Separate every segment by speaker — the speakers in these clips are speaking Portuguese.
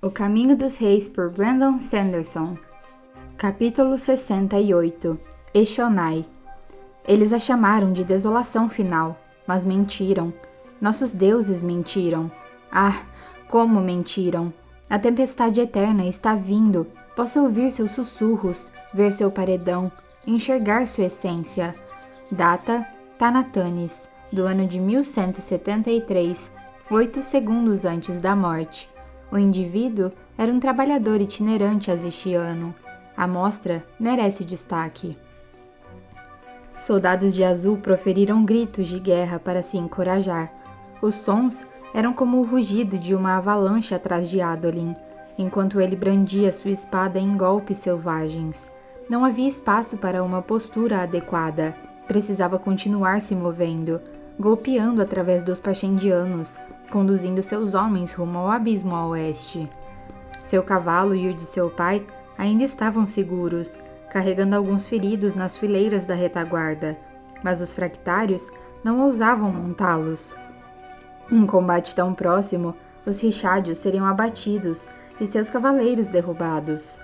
Speaker 1: O Caminho dos Reis por Brandon Sanderson. Capítulo 68. Eshonai. Eles a chamaram de desolação final, mas mentiram. Nossos deuses mentiram. Ah, como mentiram! A tempestade eterna está vindo. Posso ouvir seus sussurros, ver seu paredão, enxergar sua essência. Data: Tanatanes, do ano de 1173, 8 segundos antes da morte. O indivíduo era um trabalhador itinerante azistiano. A mostra merece destaque. Soldados de azul proferiram gritos de guerra para se encorajar. Os sons eram como o rugido de uma avalanche atrás de Adolin, enquanto ele brandia sua espada em golpes selvagens. Não havia espaço para uma postura adequada. Precisava continuar se movendo, golpeando através dos Parchendianos, conduzindo seus homens rumo ao abismo a oeste. Seu cavalo e o de seu pai ainda estavam seguros, carregando alguns feridos nas fileiras da retaguarda, mas os fractários não ousavam montá-los. Em combate tão próximo, os Richádios seriam abatidos e seus cavaleiros derrubados.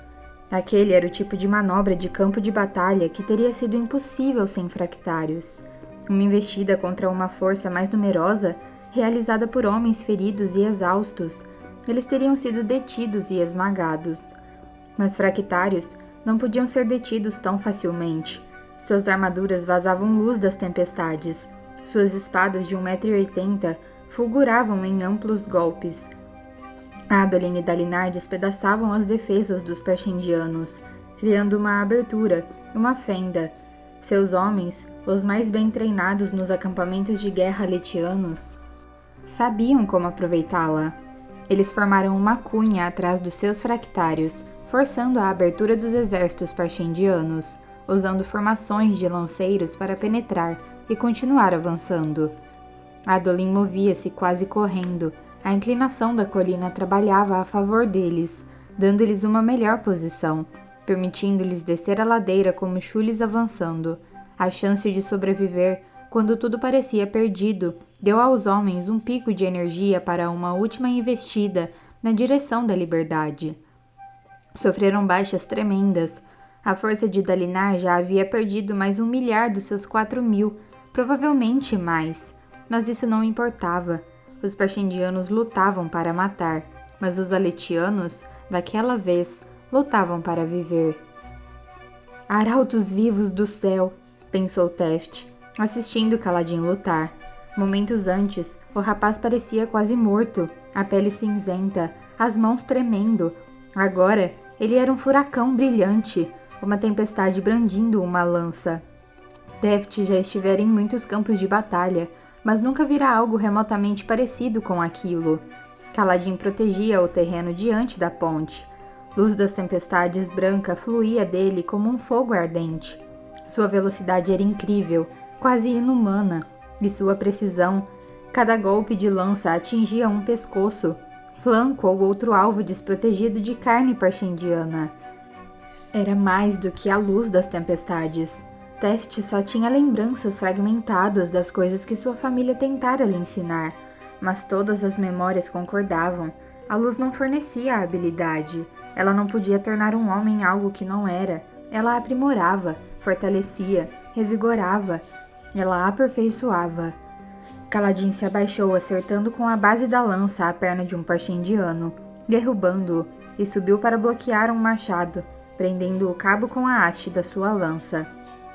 Speaker 1: Aquele era o tipo de manobra de campo de batalha que teria sido impossível sem fractários. Uma investida contra uma força mais numerosa, realizada por homens feridos e exaustos, eles teriam sido detidos e esmagados. Mas fractários não podiam ser detidos tão facilmente. Suas armaduras vazavam luz das tempestades. Suas espadas de 1,80 m fulguravam em amplos golpes. Adolin e Dalinar despedaçavam as defesas dos Parchendianos, criando uma abertura, uma fenda. Seus homens, os mais bem treinados nos acampamentos de guerra letianos, sabiam como aproveitá-la. Eles formaram uma cunha atrás dos seus fractários, forçando a abertura dos exércitos Parchendianos, usando formações de lanceiros para penetrar e continuar avançando. Adolin movia-se quase correndo. A inclinação da colina trabalhava a favor deles, dando-lhes uma melhor posição, permitindo-lhes descer a ladeira como chules avançando. A chance de sobreviver, quando tudo parecia perdido, deu aos homens um pico de energia para uma última investida na direção da liberdade. Sofreram baixas tremendas. A força de Dalinar já havia perdido mais 1 milhar dos seus 4.000, provavelmente mais. Mas isso não importava. Os Parchendianos lutavam para matar, mas os aletianos, daquela vez, lutavam para viver. Arautos vivos do céu, pensou Teft, assistindo Kaladin lutar. Momentos antes, o rapaz parecia quase morto, a pele cinzenta, as mãos tremendo. Agora, ele era um furacão brilhante, uma tempestade brandindo uma lança. Teft já estivera em muitos campos de batalha, mas nunca vira algo remotamente parecido com aquilo. Kaladin protegia o terreno diante da ponte. Luz das tempestades branca fluía dele como um fogo ardente. Sua velocidade era incrível, quase inumana, e sua precisão. Cada golpe de lança atingia um pescoço, flanco ou outro alvo desprotegido de carne parchendiana. Era mais do que a luz das tempestades. Teft só tinha lembranças fragmentadas das coisas que sua família tentara lhe ensinar, mas todas as memórias concordavam. A luz não fornecia a habilidade. Ela não podia tornar um homem algo que não era. Ela aprimorava, fortalecia, revigorava. Ela aperfeiçoava. Kaladin se abaixou, acertando com a base da lança a perna de um Parchendiano, derrubando-o, e subiu para bloquear um machado, prendendo o cabo com a haste da sua lança.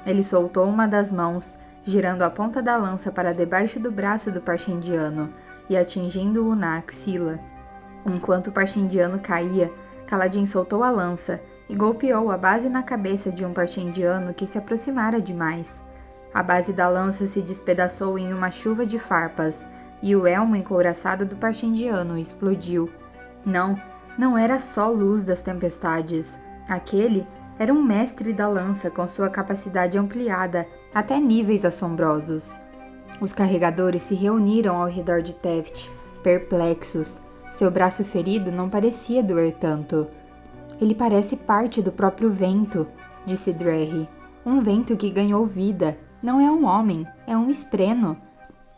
Speaker 1: Ele soltou uma das mãos, girando a ponta da lança para debaixo do braço do Parchendiano e atingindo-o na axila. Enquanto o Parchendiano caía, Kaladin soltou a lança e golpeou a base na cabeça de um Parchendiano que se aproximara demais. A base da lança se despedaçou em uma chuva de farpas e o elmo encouraçado do Parchendiano explodiu. Não era só luz das tempestades. Aquele era um mestre da lança com sua capacidade ampliada até níveis assombrosos. Os carregadores se reuniram ao redor de Teft, perplexos. Seu braço ferido não parecia doer tanto. Ele parece parte do próprio vento, disse Drerry. Um vento que ganhou vida. Não é um homem, é um espreno.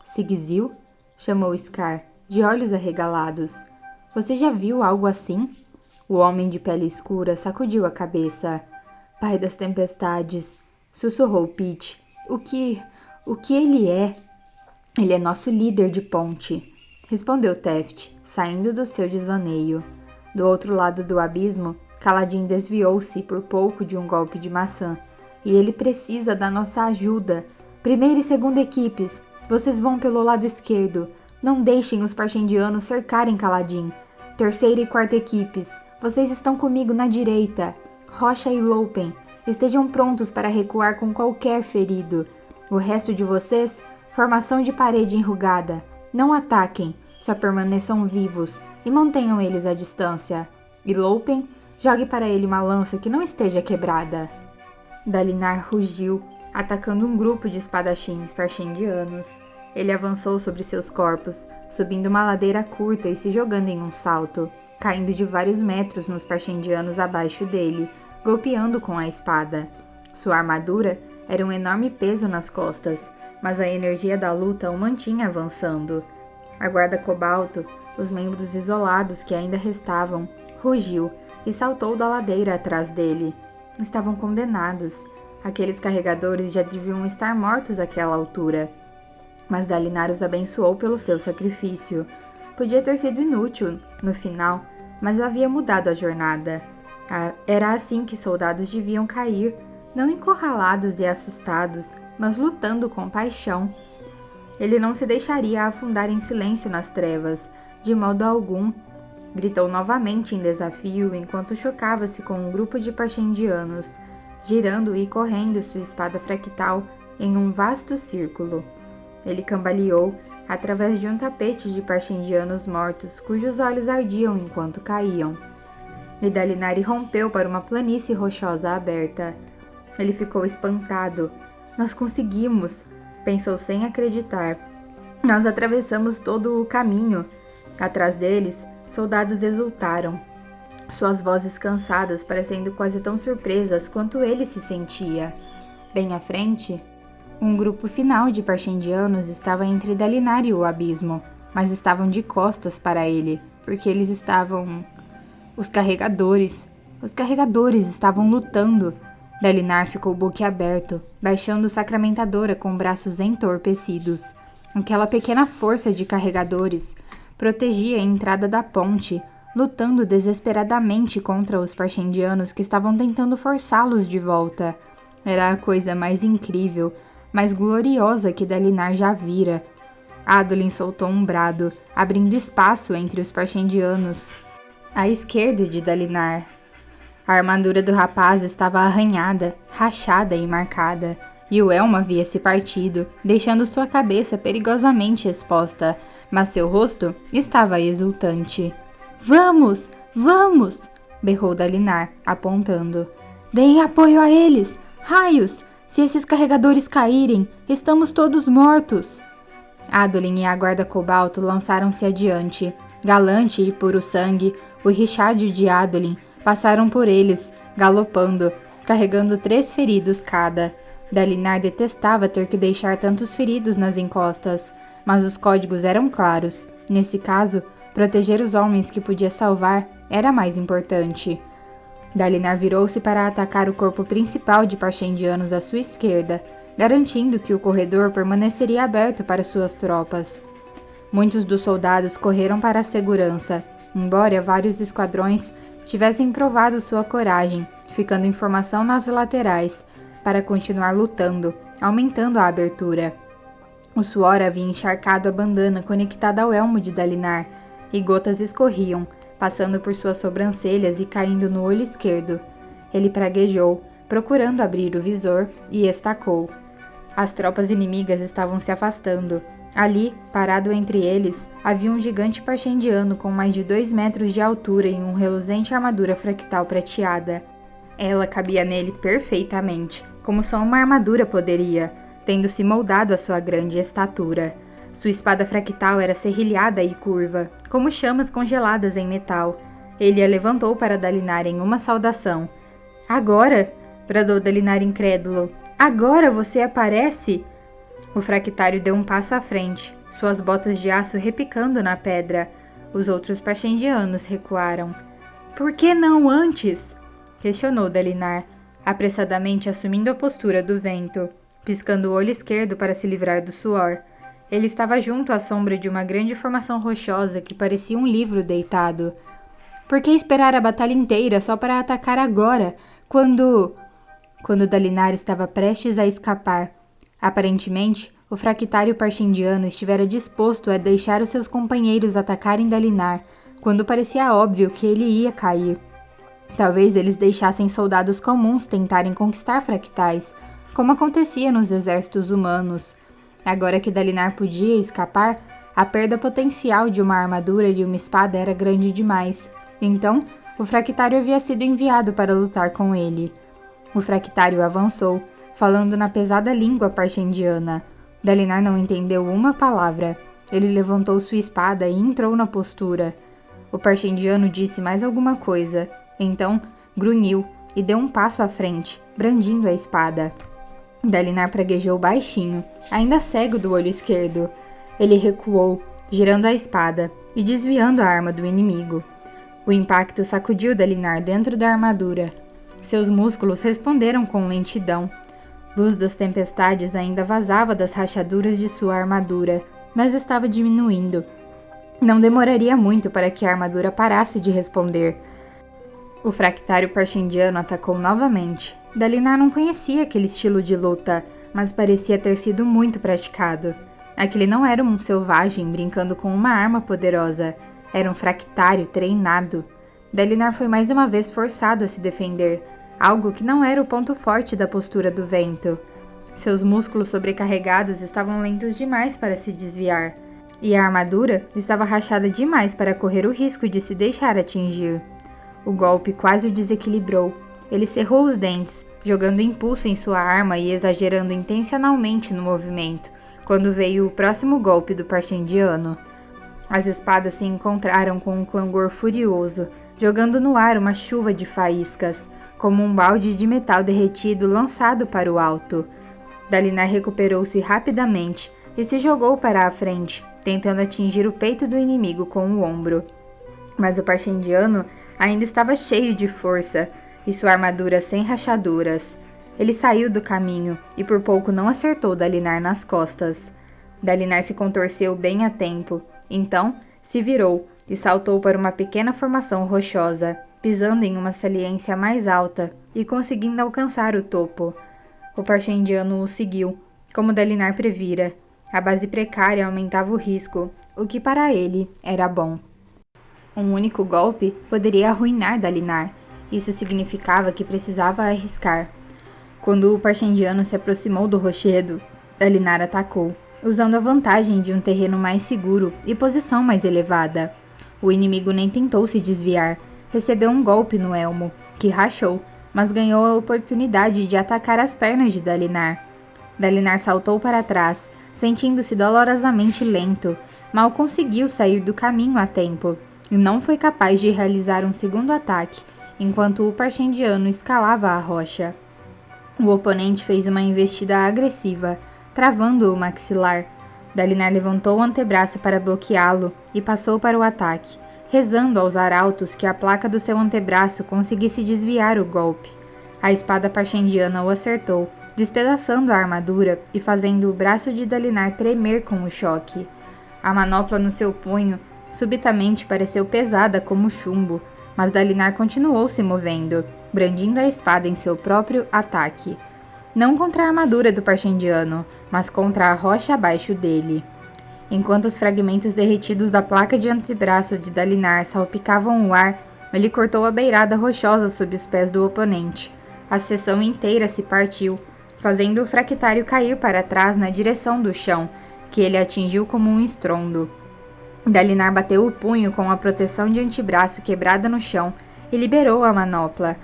Speaker 1: Sigizil? Chamou Scar, de olhos arregalados. Você já viu algo assim? O homem de pele escura sacudiu a cabeça. Pai das tempestades, sussurrou Pete. O que ele é? Ele é nosso líder de ponte, respondeu Teft, saindo do seu desvaneio. Do outro lado do abismo, Kaladin desviou-se por pouco de um golpe de maçã. E ele precisa da nossa ajuda. Primeira e segunda equipes, vocês vão pelo lado esquerdo. Não deixem os Parchendianos cercarem Kaladin. Terceira e quarta equipes, vocês estão comigo na direita. Rocha e Loupen, estejam prontos para recuar com qualquer ferido. O resto de vocês, formação de parede enrugada. Não ataquem, só permaneçam vivos e mantenham eles à distância. E Loupen, jogue para ele uma lança que não esteja quebrada. Dalinar rugiu, atacando um grupo de espadachins parchendianos. Ele avançou sobre seus corpos, subindo uma ladeira curta e se jogando em um salto, caindo de vários metros nos parchendianos abaixo dele, golpeando com a espada. Sua armadura era um enorme peso nas costas, mas a energia da luta o mantinha avançando. A guarda cobalto, os membros isolados que ainda restavam, rugiu e saltou da ladeira atrás dele. Estavam condenados. Aqueles carregadores já deviam estar mortos àquela altura. Mas Dalinar os abençoou pelo seu sacrifício. Podia ter sido inútil, no final, mas havia mudado a jornada. Era assim que soldados deviam cair, não encurralados e assustados, mas lutando com paixão. Ele não se deixaria afundar em silêncio nas trevas, de modo algum. Gritou novamente em desafio enquanto chocava-se com um grupo de parchendianos, girando e correndo sua espada fractal em um vasto círculo. Ele cambaleou através de um tapete de parchendianos mortos, cujos olhos ardiam enquanto caíam. E Dalinar rompeu para uma planície rochosa aberta. Ele ficou espantado. Nós conseguimos, pensou sem acreditar. Nós atravessamos todo o caminho. Atrás deles, soldados exultaram, suas vozes cansadas parecendo quase tão surpresas quanto ele se sentia. Bem à frente, um grupo final de parchendianos estava entre Dalinar e o abismo, mas estavam de costas para ele, porque eles estavam... Os carregadores estavam lutando. Dalinar ficou boquiaberto, baixando Sacramentadora com braços entorpecidos. Aquela pequena força de carregadores protegia a entrada da ponte, lutando desesperadamente contra os parchendianos que estavam tentando forçá-los de volta. Era a coisa mais incrível, mais gloriosa que Dalinar já vira. Adolin soltou um brado, abrindo espaço entre os parchendianos. À esquerda de Dalinar. A armadura do rapaz estava arranhada, rachada e marcada, e o elmo havia se partido, deixando sua cabeça perigosamente exposta, mas seu rosto estava exultante. Vamos! Vamos! Berrou Dalinar, apontando. Deem apoio a eles! Raios! Se esses carregadores caírem, estamos todos mortos! Adolin e a guarda cobalto lançaram-se adiante. Galante e puro sangue, o Richard de Adolin passaram por eles, galopando, carregando 3 feridos cada. Dalinar detestava ter que deixar tantos feridos nas encostas, mas os códigos eram claros. Nesse caso, proteger os homens que podia salvar era mais importante. Dalinar virou-se para atacar o corpo principal de parchendianos à sua esquerda, garantindo que o corredor permaneceria aberto para suas tropas. Muitos dos soldados correram para a segurança, embora vários esquadrões tivessem provado sua coragem, ficando em formação nas laterais, para continuar lutando, aumentando a abertura. O suor havia encharcado a bandana conectada ao elmo de Dalinar, e gotas escorriam, passando por suas sobrancelhas e caindo no olho esquerdo. Ele praguejou, procurando abrir o visor, e estacou. As tropas inimigas estavam se afastando. Ali, parado entre eles, havia um gigante parchendiano com mais de 2 metros de altura em uma reluzente armadura fractal prateada. Ela cabia nele perfeitamente, como só uma armadura poderia, tendo se moldado à sua grande estatura. Sua espada fractal era serrilhada e curva, como chamas congeladas em metal. Ele a levantou para Dalinar em uma saudação. Agora! Bradou Dalinar incrédulo. Agora você aparece? O fractário deu um passo à frente, suas botas de aço repicando na pedra. Os outros parchendianos recuaram. Por que não antes? Questionou Dalinar, apressadamente assumindo a postura do vento, piscando o olho esquerdo para se livrar do suor. Ele estava junto à sombra de uma grande formação rochosa que parecia um livro deitado. Por que esperar a batalha inteira só para atacar agora, quando Dalinar estava prestes a escapar? Aparentemente, o fractário parchendiano estivera disposto a deixar os seus companheiros atacarem Dalinar, quando parecia óbvio que ele ia cair. Talvez eles deixassem soldados comuns tentarem conquistar fractais, como acontecia nos exércitos humanos. Agora que Dalinar podia escapar, a perda potencial de uma armadura e uma espada era grande demais. Então, o fractário havia sido enviado para lutar com ele. O fractário avançou, falando na pesada língua parchendiana. Dalinar não entendeu uma palavra. Ele levantou sua espada e entrou na postura. O parchendiano disse mais alguma coisa. Então, grunhiu e deu um passo à frente, brandindo a espada. Dalinar praguejou baixinho, ainda cego do olho esquerdo. Ele recuou, girando a espada e desviando a arma do inimigo. O impacto sacudiu Dalinar dentro da armadura. Seus músculos responderam com lentidão. Luz das tempestades ainda vazava das rachaduras de sua armadura, mas estava diminuindo. Não demoraria muito para que a armadura parasse de responder. O fractário parchendiano atacou novamente. Dalinar não conhecia aquele estilo de luta, mas parecia ter sido muito praticado. Aquele não era um selvagem brincando com uma arma poderosa. Era um fractário treinado. Dalinar foi mais uma vez forçado a se defender, algo que não era o ponto forte da postura do vento. Seus músculos sobrecarregados estavam lentos demais para se desviar, e a armadura estava rachada demais para correr o risco de se deixar atingir. O golpe quase o desequilibrou. Ele cerrou os dentes, jogando impulso em sua arma e exagerando intencionalmente no movimento, quando veio o próximo golpe do parchendiano. As espadas se encontraram com um clangor furioso, jogando no ar uma chuva de faíscas, como um balde de metal derretido lançado para o alto. Dalinar recuperou-se rapidamente e se jogou para a frente, tentando atingir o peito do inimigo com o ombro. Mas o parchendiano ainda estava cheio de força, e sua armadura sem rachaduras. Ele saiu do caminho e por pouco não acertou Dalinar nas costas. Dalinar se contorceu bem a tempo. Então, se virou e saltou para uma pequena formação rochosa, pisando em uma saliência mais alta e conseguindo alcançar o topo. O parchendiano o seguiu, como Dalinar previra. A base precária aumentava o risco, o que para ele era bom. Um único golpe poderia arruinar Dalinar. Isso significava que precisava arriscar. Quando o parchendiano se aproximou do rochedo, Dalinar atacou, usando a vantagem de um terreno mais seguro e posição mais elevada. O inimigo nem tentou se desviar. Recebeu um golpe no elmo, que rachou, mas ganhou a oportunidade de atacar as pernas de Dalinar. Dalinar saltou para trás, sentindo-se dolorosamente lento. Mal conseguiu sair do caminho a tempo, e não foi capaz de realizar um segundo ataque, enquanto o parchendiano escalava a rocha. O oponente fez uma investida agressiva, travando o maxilar. Dalinar levantou o antebraço para bloqueá-lo e passou para o ataque, rezando aos arautos que a placa do seu antebraço conseguisse desviar o golpe. A espada parchendiana o acertou, despedaçando a armadura e fazendo o braço de Dalinar tremer com o choque. A manopla no seu punho subitamente pareceu pesada como chumbo, mas Dalinar continuou se movendo, brandindo a espada em seu próprio ataque. Não contra a armadura do parchendiano, mas contra a rocha abaixo dele. Enquanto os fragmentos derretidos da placa de antebraço de Dalinar salpicavam o ar, ele cortou a beirada rochosa sob os pés do oponente. A seção inteira se partiu, fazendo o fractário cair para trás na direção do chão, que ele atingiu como um estrondo. Dalinar bateu o punho com a proteção de antebraço quebrada no chão e liberou a manopla.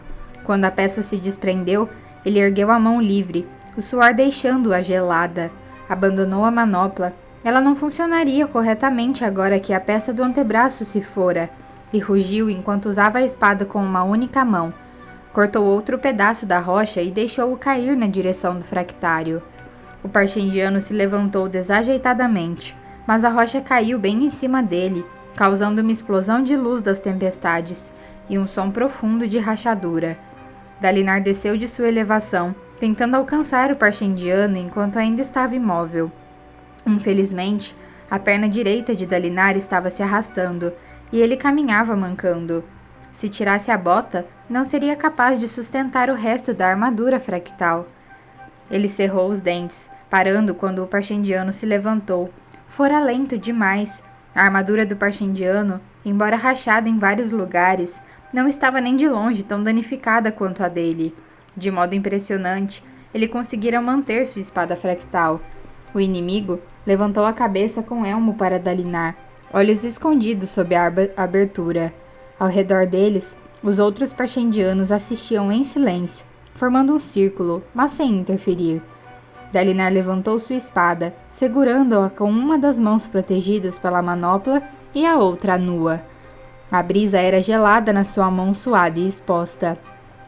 Speaker 1: Quando a peça se desprendeu, ele ergueu a mão livre, o suor deixando-a gelada. Abandonou a manopla. Ela não funcionaria corretamente agora que a peça do antebraço se fora, e rugiu enquanto usava a espada com uma única mão. Cortou outro pedaço da rocha e deixou-o cair na direção do fractário. O parchendiano se levantou desajeitadamente, mas a rocha caiu bem em cima dele, causando uma explosão de luz das tempestades e um som profundo de rachadura. Dalinar desceu de sua elevação, tentando alcançar o Parchendiano enquanto ainda estava imóvel. Infelizmente, a perna direita de Dalinar estava se arrastando, e ele caminhava mancando. Se tirasse a bota, não seria capaz de sustentar o resto da armadura fractal. Ele cerrou os dentes, parando quando o Parchendiano se levantou. Fora lento demais. A armadura do Parchendiano, embora rachada em vários lugares, não estava nem de longe tão danificada quanto a dele. De modo impressionante, ele conseguira manter sua espada fractal. O inimigo levantou a cabeça com elmo para Dalinar, olhos escondidos sob a abertura. Ao redor deles, os outros Parchendianos assistiam em silêncio, formando um círculo, mas sem interferir. Dalinar levantou sua espada, segurando-a com uma das mãos protegidas pela manopla e a outra nua. A brisa era gelada na sua mão suada e exposta.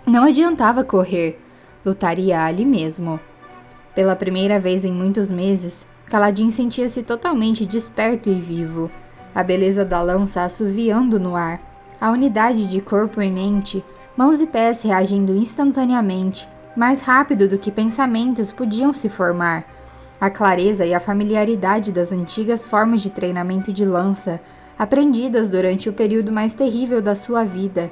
Speaker 1: Não adiantava correr, lutaria ali mesmo. Pela primeira vez em muitos meses, Kaladin sentia-se totalmente desperto e vivo. A beleza da lança assoviando no ar, a unidade de corpo e mente, mãos e pés reagindo instantaneamente, mais rápido do que pensamentos podiam se formar. A clareza e a familiaridade das antigas formas de treinamento de lança, aprendidas durante o período mais terrível da sua vida.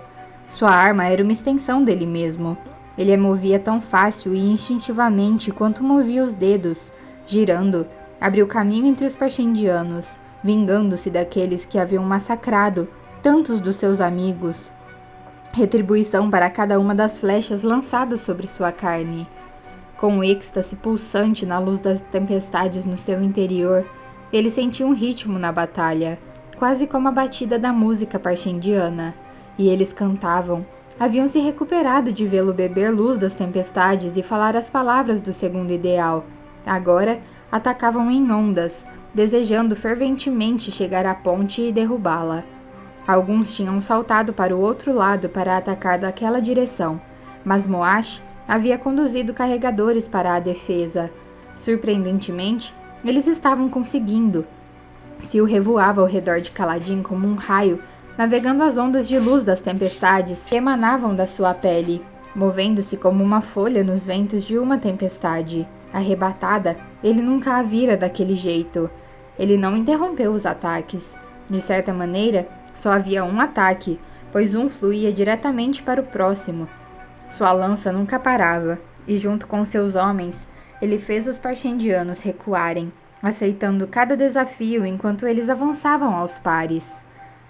Speaker 1: Sua arma era uma extensão dele mesmo. Ele a movia tão fácil e instintivamente quanto movia os dedos. Girando, abriu caminho entre os Parchendianos, vingando-se daqueles que haviam massacrado tantos dos seus amigos. Retribuição para cada uma das flechas lançadas sobre sua carne. Com o êxtase pulsante na luz das tempestades no seu interior, ele sentia um ritmo na batalha, quase como a batida da música parchendiana. E eles cantavam. Haviam se recuperado de vê-lo beber luz das tempestades e falar as palavras do segundo ideal. Agora, atacavam em ondas, desejando ferventemente chegar à ponte e derrubá-la. Alguns tinham saltado para o outro lado para atacar daquela direção, mas Moash havia conduzido carregadores para a defesa. Surpreendentemente, eles estavam conseguindo. Sil revoava ao redor de Kaladin como um raio, navegando as ondas de luz das tempestades que emanavam da sua pele, movendo-se como uma folha nos ventos de uma tempestade. Arrebatada, ele nunca a vira daquele jeito. Ele não interrompeu os ataques. De certa maneira, só havia um ataque, pois um fluía diretamente para o próximo. Sua lança nunca parava, e junto com seus homens, ele fez os Parchendianos recuarem, aceitando cada desafio enquanto eles avançavam aos pares.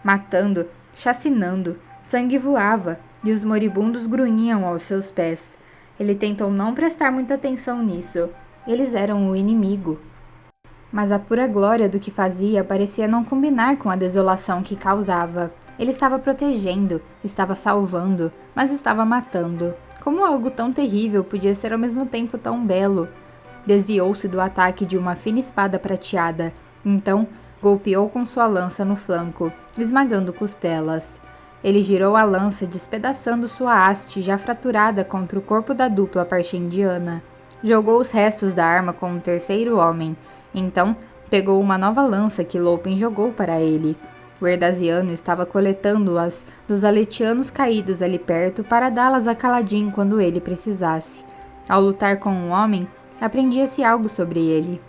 Speaker 1: Matando, chacinando, sangue voava, e os moribundos grunhiam aos seus pés. Ele tentou não prestar muita atenção nisso. Eles eram o inimigo. Mas a pura glória do que fazia parecia não combinar com a desolação que causava. Ele estava protegendo, estava salvando, mas estava matando. Como algo tão terrível podia ser ao mesmo tempo tão belo? Desviou-se do ataque de uma fina espada prateada. Então, golpeou com sua lança no flanco, esmagando costelas. Ele girou a lança, despedaçando sua haste já fraturada contra o corpo da dupla parchendiana. Jogou os restos da arma com um terceiro homem. Então, pegou uma nova lança que Lopen jogou para ele. O Erdasiano estava coletando-as dos aletianos caídos ali perto para dá-las a Kaladin quando ele precisasse. Ao lutar com um homem, aprendia-se algo sobre ele.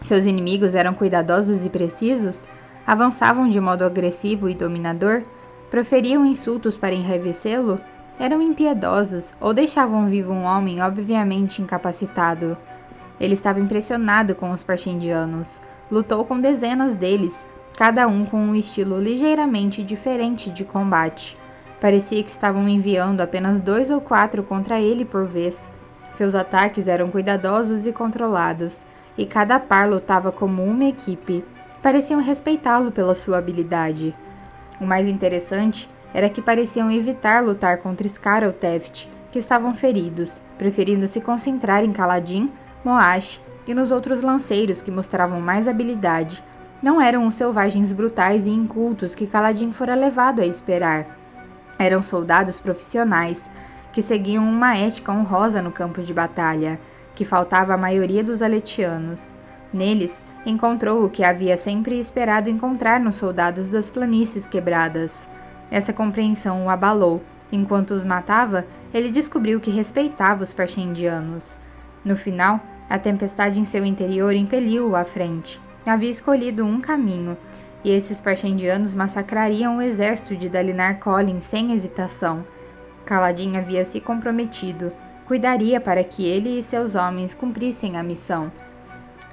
Speaker 1: Seus inimigos eram cuidadosos e precisos? Avançavam de modo agressivo e dominador? Proferiam insultos para enraivecê-lo? Eram impiedosos ou deixavam vivo um homem obviamente incapacitado? Ele estava impressionado com os Parchendianos. Lutou com dezenas deles, cada um com um estilo ligeiramente diferente de combate. Parecia que estavam enviando apenas 2 ou 4 contra ele por vez. Seus ataques eram cuidadosos e controlados, e cada par lutava como uma equipe. Pareciam respeitá-lo pela sua habilidade. O mais interessante era que pareciam evitar lutar contra Scar ou Teft, que estavam feridos, preferindo se concentrar em Kaladin, Moash e nos outros lanceiros que mostravam mais habilidade. Não eram os selvagens brutais e incultos que Kaladin fora levado a esperar. Eram soldados profissionais, que seguiam uma ética honrosa no campo de batalha, que faltava à maioria dos aletianos. Neles, encontrou o que havia sempre esperado encontrar nos soldados das planícies quebradas. Essa compreensão o abalou. Enquanto os matava, ele descobriu que respeitava os Parshendianos. No final, a tempestade em seu interior impeliu-o à frente. Havia escolhido um caminho, e esses Parshendianos massacrariam o exército de Dalinar Kholin sem hesitação. Kaladin havia se comprometido. Cuidaria para que ele e seus homens cumprissem a missão.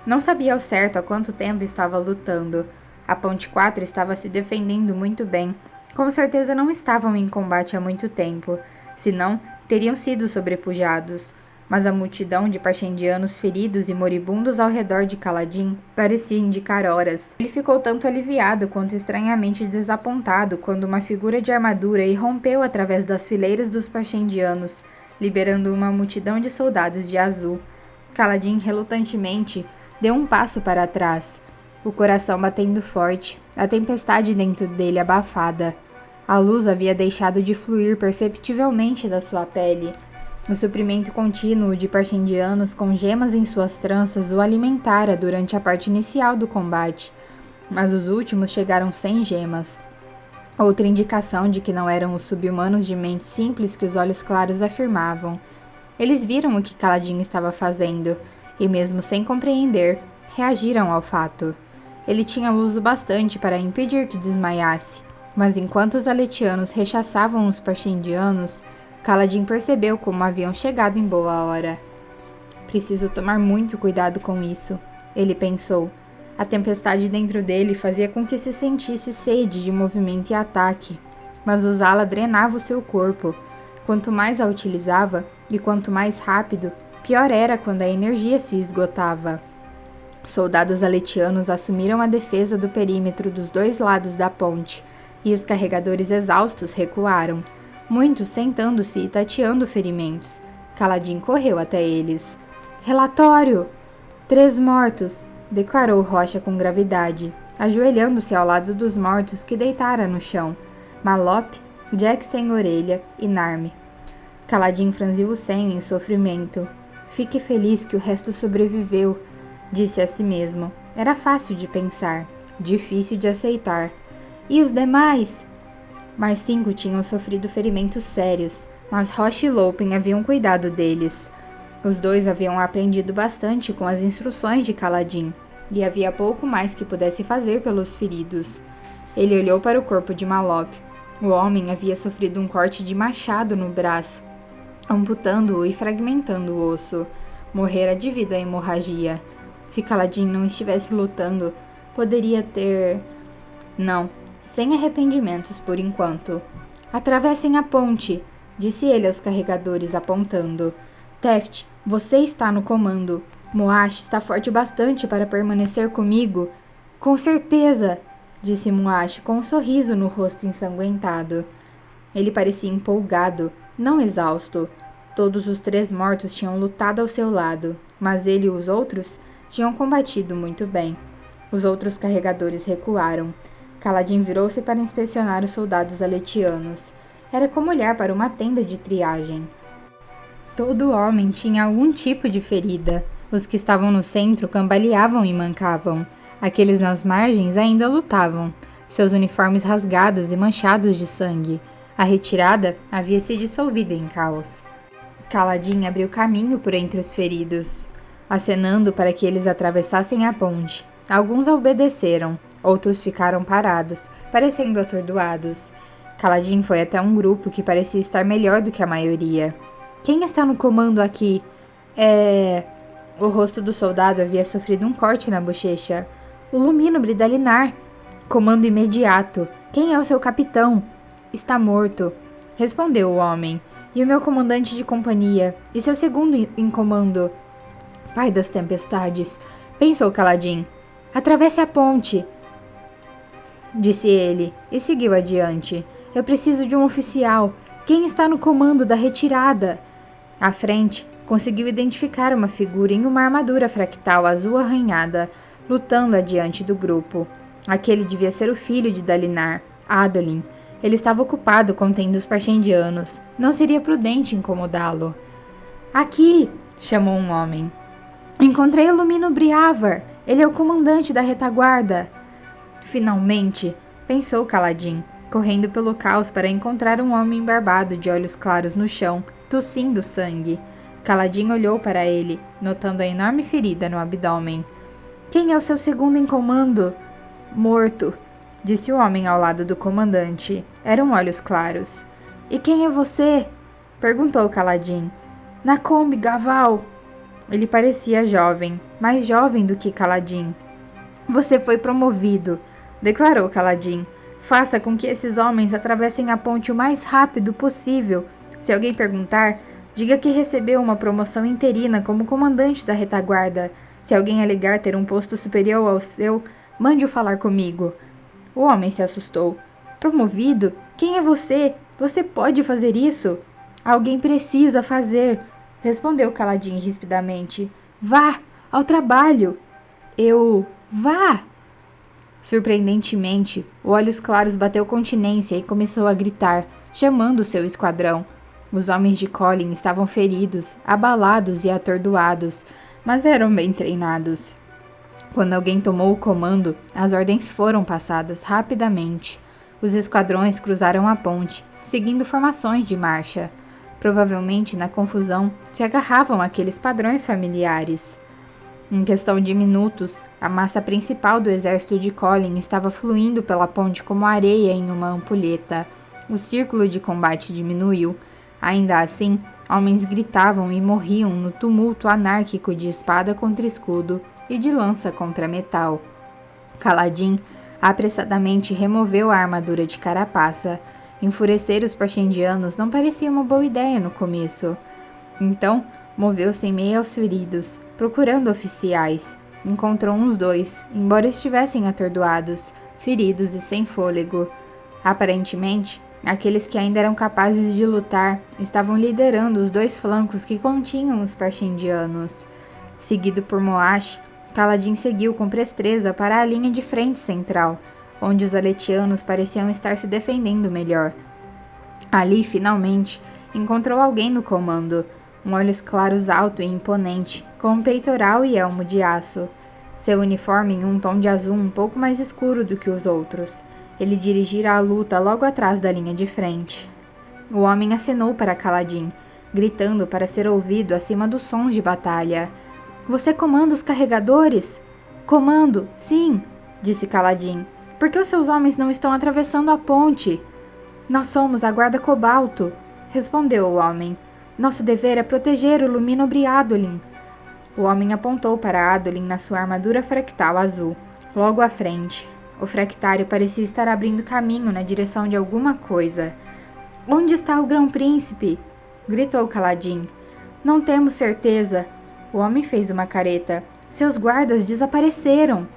Speaker 1: Não sabia ao certo há quanto tempo estava lutando. A Ponte 4 estava se defendendo muito bem. Com certeza não estavam em combate há muito tempo, senão teriam sido sobrepujados. Mas a multidão de Parshendianos feridos e moribundos ao redor de Kaladin parecia indicar horas. Ele ficou tanto aliviado quanto estranhamente desapontado quando uma figura de armadura irrompeu através das fileiras dos Parshendianos, liberando uma multidão de soldados de azul. Kaladin relutantemente deu um passo para trás, o coração batendo forte, a tempestade dentro dele abafada. A luz havia deixado de fluir perceptivelmente da sua pele. O suprimento contínuo de Parshendianos com gemas em suas tranças o alimentara durante a parte inicial do combate, mas os últimos chegaram sem gemas. Outra indicação de que não eram os sub-humanos de mente simples que os olhos claros afirmavam. Eles viram o que Kaladin estava fazendo, e mesmo sem compreender, reagiram ao fato. Ele tinha luz o bastante para impedir que desmaiasse, mas enquanto os aletianos rechaçavam os Parshendianos, Kaladin percebeu como haviam chegado em boa hora. Preciso tomar muito cuidado com isso, ele pensou. A tempestade dentro dele fazia com que se sentisse sede de movimento e ataque, mas usá-la drenava o seu corpo. Quanto mais a utilizava, e quanto mais rápido, pior era quando a energia se esgotava. Soldados aletianos assumiram a defesa do perímetro dos dois lados da ponte, e os carregadores exaustos recuaram, muitos sentando-se e tateando ferimentos. Kaladin correu até eles. Relatório! 3 mortos, declarou Rocha com gravidade, ajoelhando-se ao lado dos mortos que deitara no chão. Malop, Jack sem orelha e Narme. Kaladin franziu o senho em sofrimento. Fique feliz que o resto sobreviveu, disse a si mesmo. Era fácil de pensar, difícil de aceitar. E os demais? Mais 5 tinham sofrido ferimentos sérios, mas Rocha e Lopen haviam cuidado deles. Os dois haviam aprendido bastante com as instruções de Kaladin, e havia pouco mais que pudesse fazer pelos feridos. Ele olhou para o corpo de Malop. O homem havia sofrido um corte de machado no braço, amputando-o e fragmentando o osso. Morrera devido à hemorragia. Se Kaladin não estivesse lutando, poderia ter... Não, sem arrependimentos por enquanto. Atravessem a ponte, disse ele aos carregadores, apontando. Teft, você está no comando. Muash está forte o bastante para permanecer comigo? Com certeza, disse Muash com um sorriso no rosto ensanguentado. Ele parecia empolgado, não exausto. Todos os 3 mortos tinham lutado ao seu lado, mas ele e os outros tinham combatido muito bem. Os outros carregadores recuaram. Kaladin virou-se para inspecionar os soldados aletianos. Era como olhar para uma tenda de triagem. Todo homem tinha algum tipo de ferida. Os que estavam no centro cambaleavam e mancavam. Aqueles nas margens ainda lutavam, seus uniformes rasgados e manchados de sangue. A retirada havia se dissolvido em caos. Kaladin abriu caminho por entre os feridos, acenando para que eles atravessassem a ponte. Alguns obedeceram, outros ficaram parados, parecendo atordoados. Kaladin foi até um grupo que parecia estar melhor do que a maioria. Quem está no comando aqui? O rosto do soldado havia sofrido um corte na bochecha. O Lumínobre Dalinar. Comando imediato. Quem é o seu capitão? Está morto, respondeu o homem. E o meu comandante de companhia? E seu segundo em comando? Pai das tempestades, pensou Kaladin. Atravesse a ponte, disse ele, e seguiu adiante. Eu preciso de um oficial. Quem está no comando da retirada? À frente, conseguiu identificar uma figura em uma armadura fractal azul arranhada, lutando adiante do grupo. Aquele devia ser o filho de Dalinar, Adolin. Ele estava ocupado contendo os Parshendianos. Não seria prudente incomodá-lo. Aqui! Chamou um homem. Encontrei o Lumínobre Avar. Ele é o comandante da retaguarda! Finalmente, pensou Kaladin, correndo pelo caos para encontrar um homem barbado de olhos claros no chão, tossindo sangue. Kaladin olhou para ele, notando a enorme ferida no abdômen. Quem é o seu segundo em comando? Morto, disse o homem ao lado do comandante. Eram olhos claros. E quem é você? Perguntou Kaladin. Nakombe Gaval. Ele parecia jovem, mais jovem do que Kaladin. Você foi promovido, declarou Kaladin. Faça com que esses homens atravessem a ponte o mais rápido possível. Se alguém perguntar, diga que recebeu uma promoção interina como comandante da retaguarda. Se alguém alegar ter um posto superior ao seu, mande-o falar comigo. O homem se assustou. Promovido? Quem é você? Você pode fazer isso? Alguém precisa fazer, respondeu Kaladin rispidamente. Vá, ao trabalho. Vá! Surpreendentemente, o Olhos Claros bateu continência e começou a gritar, chamando seu esquadrão. Os homens de Colin estavam feridos, abalados e atordoados, mas eram bem treinados. Quando alguém tomou o comando, as ordens foram passadas rapidamente. Os esquadrões cruzaram a ponte, seguindo formações de marcha. Provavelmente, na confusão, se agarravam àqueles padrões familiares. Em questão de minutos, a massa principal do exército de Colin estava fluindo pela ponte como areia em uma ampulheta. O círculo de combate diminuiu. Ainda assim, homens gritavam e morriam no tumulto anárquico de espada contra escudo e de lança contra metal. Kaladin apressadamente removeu a armadura de carapaça. Enfurecer os Parshendianos não parecia uma boa ideia no começo. Então, moveu-se em meio aos feridos, procurando oficiais. Encontrou uns dois, embora estivessem atordoados, feridos e sem fôlego. Aparentemente, aqueles que ainda eram capazes de lutar estavam liderando os dois flancos que continham os Parshendianos. Seguido por Moash, Kaladin seguiu com presteza para a linha de frente central, onde os aletianos pareciam estar se defendendo melhor. Ali, finalmente, encontrou alguém no comando, um olhos claros alto e imponente, com um peitoral e elmo de aço. Seu uniforme em um tom de azul um pouco mais escuro do que os outros. Ele dirigira a luta logo atrás da linha de frente. O homem acenou para Kaladin, gritando para ser ouvido acima dos sons de batalha. Você comanda os carregadores? Comando, sim, disse Kaladin. Por que os seus homens não estão atravessando a ponte? Nós somos a guarda Cobalto, respondeu o homem. Nosso dever é proteger o Luminobre Adolin. O homem apontou para Adolin na sua armadura fractal azul, logo à frente. O fractário parecia estar abrindo caminho na direção de alguma coisa. Onde está o Grão-Príncipe? Gritou Kaladin. Não temos certeza. O homem fez uma careta. Seus guardas desapareceram.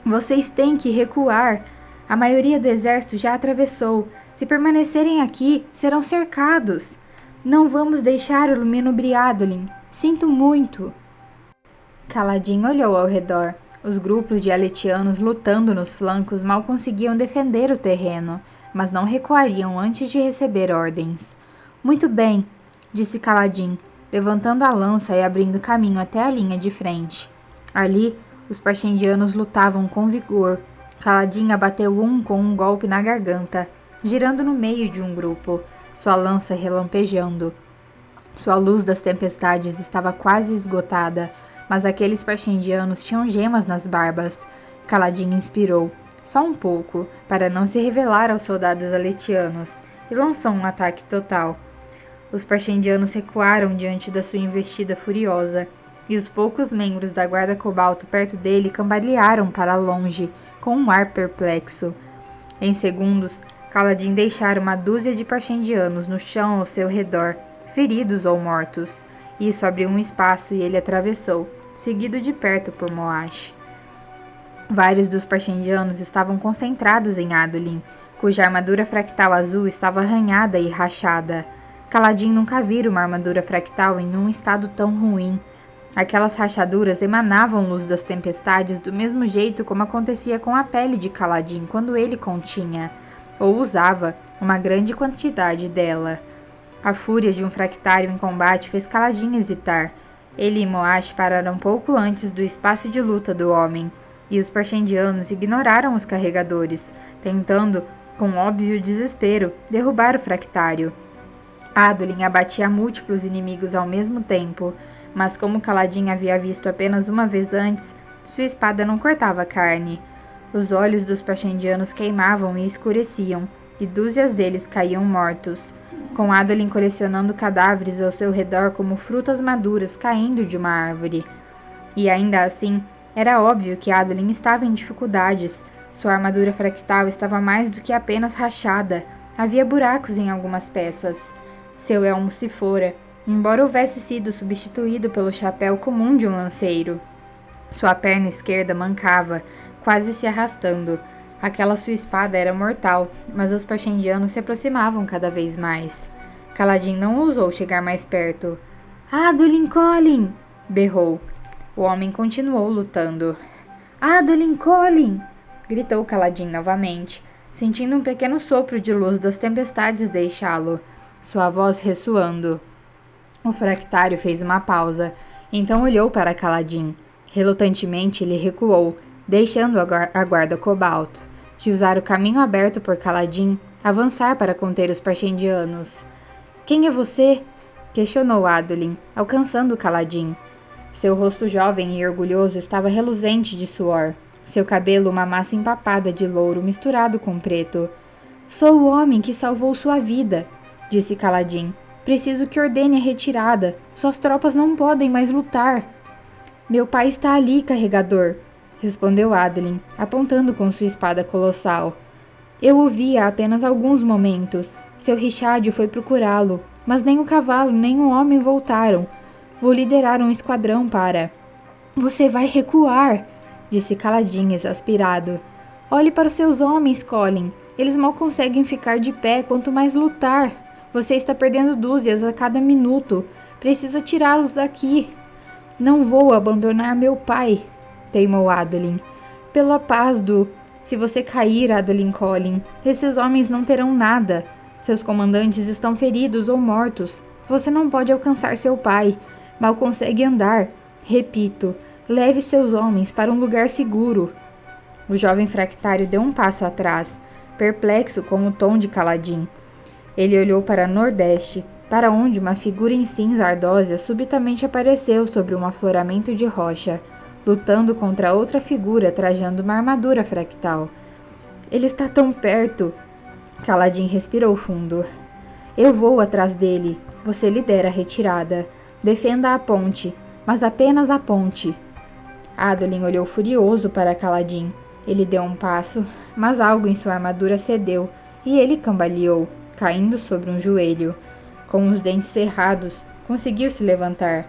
Speaker 1: Vocês têm que recuar. A maioria do exército já atravessou. Se permanecerem aqui, serão cercados. Não vamos deixar o Luminobre Adolin. Sinto muito. Kaladin olhou ao redor. Os grupos de aletianos lutando nos flancos mal conseguiam defender o terreno, mas não recuariam antes de receber ordens. Muito bem, disse Kaladin, levantando a lança e abrindo caminho até a linha de frente. Ali, os Parshendianos lutavam com vigor. Kaladin abateu um com um golpe na garganta, girando no meio de um grupo, sua lança relampejando. Sua luz das tempestades estava quase esgotada, mas aqueles Parshendianos tinham gemas nas barbas. Kaladin inspirou, só um pouco, para não se revelar aos soldados aletianos, e lançou um ataque total. Os Parshendianos recuaram diante da sua investida furiosa, e os poucos membros da guarda Cobalto perto dele cambalearam para longe, com um ar perplexo. Em segundos, Kaladin deixara uma dúzia de Parshendianos no chão ao seu redor, feridos ou mortos. Isso abriu um espaço e ele atravessou, seguido de perto por Moash. Vários dos Parshendianos estavam concentrados em Adolin, cuja armadura fractal azul estava arranhada e rachada. Kaladin nunca vira uma armadura fractal em um estado tão ruim. Aquelas rachaduras emanavam luz das tempestades do mesmo jeito como acontecia com a pele de Kaladin quando ele continha, ou usava, uma grande quantidade dela. A fúria de um fractário em combate fez Kaladin hesitar. Ele e Moash pararam pouco antes do espaço de luta do homem, e os Parshendianos ignoraram os carregadores, tentando, com óbvio desespero, derrubar o fractário. Adolin abatia múltiplos inimigos ao mesmo tempo, mas como Kaladin havia visto apenas uma vez antes, sua espada não cortava carne. Os olhos dos Parshendianos queimavam e escureciam, e dúzias deles caíam mortos, com Adolin colecionando cadáveres ao seu redor como frutas maduras caindo de uma árvore. E ainda assim, era óbvio que Adolin estava em dificuldades. Sua armadura fractal estava mais do que apenas rachada. Havia buracos em algumas peças. Seu elmo se fora, embora houvesse sido substituído pelo chapéu comum de um lanceiro. Sua perna esquerda mancava, quase se arrastando. Aquela sua espada era mortal, mas os Parshendianos se aproximavam cada vez mais. Kaladin não ousou chegar mais perto. "Adolin Colin!" berrou. O homem continuou lutando. "Adolin Colin!" gritou Kaladin novamente, sentindo um pequeno sopro de luz das tempestades deixá-lo, sua voz ressoando. O fractário fez uma pausa, então olhou para Kaladin. Relutantemente ele recuou, deixando a guarda cobalto, de usar o caminho aberto por Kaladin, avançar para conter os Parshendianos. "Quem é você?" questionou Adolin, alcançando Kaladin. Seu rosto jovem e orgulhoso estava reluzente de suor, seu cabelo uma massa empapada de louro misturado com preto. "Sou o homem que salvou sua vida", disse Kaladin. "Preciso que ordene a retirada. Suas tropas não podem mais lutar." "Meu pai está ali, carregador", respondeu Adolin, apontando com sua espada colossal. "Eu o vi há apenas alguns momentos. Seu Richádio foi procurá-lo, mas nem o cavalo nem o homem voltaram. Vou liderar um esquadrão para..." "Você vai recuar", disse Kaladin exasperado. "Olhe para os seus homens, Colin. Eles mal conseguem ficar de pé, quanto mais lutar. Você está perdendo dúzias a cada minuto. Precisa tirá-los daqui." "Não vou abandonar meu pai", teimou Adolin. "Pela paz do... Se você cair, Adolin Colin, esses homens não terão nada. Seus comandantes estão feridos ou mortos. Você não pode alcançar seu pai. Mal consegue andar. Repito, leve seus homens para um lugar seguro." O jovem fractário deu um passo atrás, perplexo com o tom de Kaladin. Ele olhou para nordeste, para onde uma figura em cinza ardosa subitamente apareceu sobre um afloramento de rocha, lutando contra outra figura trajando uma armadura fractal. "Ele está tão perto." Kaladin respirou fundo. "Eu vou atrás dele. Você lidera a retirada. Defenda a ponte, mas apenas a ponte." Adolin olhou furioso para Kaladin. Ele deu um passo, mas algo em sua armadura cedeu, e ele cambaleou, caindo sobre um joelho. Com os dentes cerrados, conseguiu se levantar.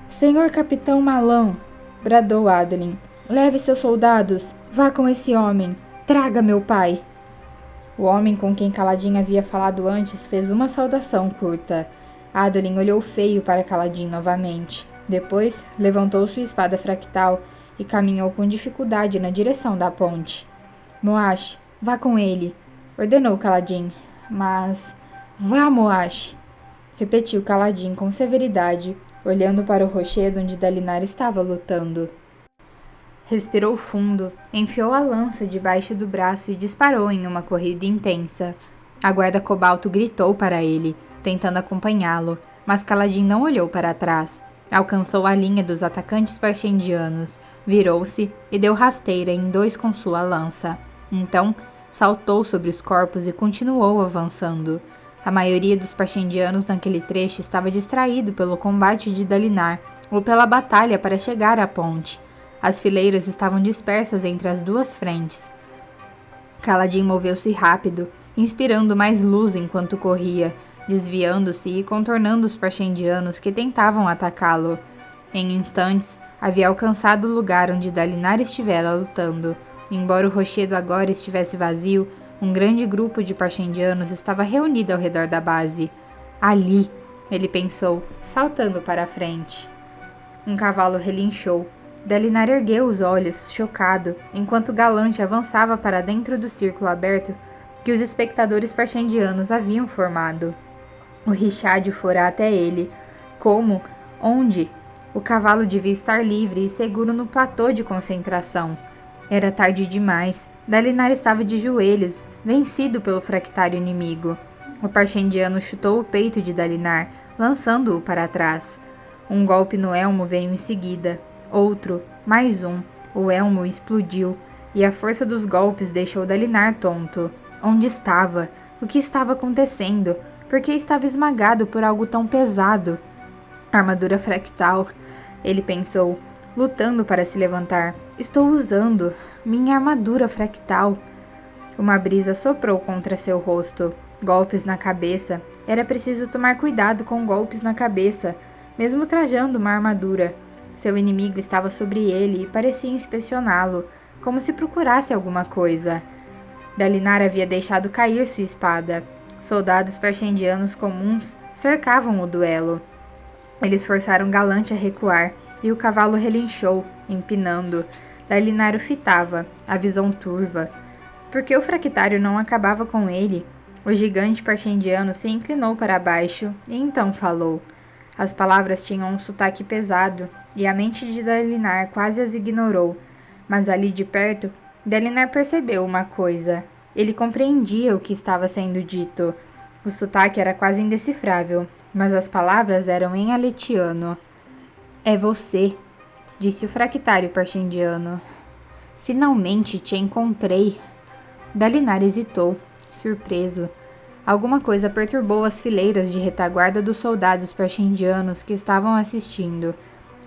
Speaker 1: "Senhor Capitão Malão", bradou Adolin, "leve seus soldados. Vá com esse homem. Traga meu pai." O homem com quem Kaladin havia falado antes fez uma saudação curta. Adolin olhou feio para Kaladin novamente. Depois, levantou sua espada fractal e caminhou com dificuldade na direção da ponte. "Moash, vá com ele", ordenou Kaladin. "Mas... vá, Moash", repetiu Kaladin com severidade, olhando para o rochedo onde Dalinar estava lutando. Respirou fundo, enfiou a lança debaixo do braço e disparou em uma corrida intensa. A guarda cobalto gritou para ele, tentando acompanhá-lo, mas Kaladin não olhou para trás. Alcançou a linha dos atacantes Parshendianos, virou-se e deu rasteira em 2 com sua lança. Então, saltou sobre os corpos e continuou avançando. A maioria dos Parshendianos naquele trecho estava distraído pelo combate de Dalinar ou pela batalha para chegar à ponte. As fileiras estavam dispersas entre as 2 frentes. Kaladin moveu-se rápido, inspirando mais luz enquanto corria, desviando-se e contornando os Parshendianos que tentavam atacá-lo. Em instantes, havia alcançado o lugar onde Dalinar estivera lutando. Embora o rochedo agora estivesse vazio, um grande grupo de Parshendianos estava reunido ao redor da base. "Ali", ele pensou, saltando para a frente. Um cavalo relinchou. Dalinar ergueu os olhos, chocado, enquanto Galante avançava para dentro do círculo aberto que os espectadores Parshendianos haviam formado. O Richádio fora até ele, como Onde? O cavalo devia estar livre e seguro no platô de concentração. Era tarde demais. Dalinar estava de joelhos, vencido pelo fractário inimigo. O Parchendiano chutou o peito de Dalinar, lançando-o para trás. Um golpe no elmo veio em seguida. Outro, mais um. O elmo explodiu, e a força dos golpes deixou Dalinar tonto. Onde estava? O que estava acontecendo? Por que estava esmagado por algo tão pesado? Armadura fractal, ele pensou, lutando para se levantar. Estou usando minha armadura fractal. Uma brisa soprou contra seu rosto. Golpes na cabeça. Era preciso tomar cuidado com golpes na cabeça, mesmo trajando uma armadura. Seu inimigo estava sobre ele e parecia inspecioná-lo, como se procurasse alguma coisa. Dalinar havia deixado cair sua espada. Soldados parchendianos comuns cercavam o duelo. Eles forçaram Galante a recuar, e o cavalo relinchou, empinando. Dalinar o fitava, a visão turva. Porque o fractário não acabava com ele. O gigante parchendiano se inclinou para baixo e então falou. As palavras tinham um sotaque pesado, e a mente de Dalinar quase as ignorou. Mas ali de perto, Dalinar percebeu uma coisa. Ele compreendia o que estava sendo dito. O sotaque era quase indecifrável, mas as palavras eram em aletiano. É você, disse o fractário parchendiano. Finalmente te encontrei. Dalinar hesitou, surpreso. Alguma coisa perturbou as fileiras de retaguarda dos soldados parchendianos que estavam assistindo.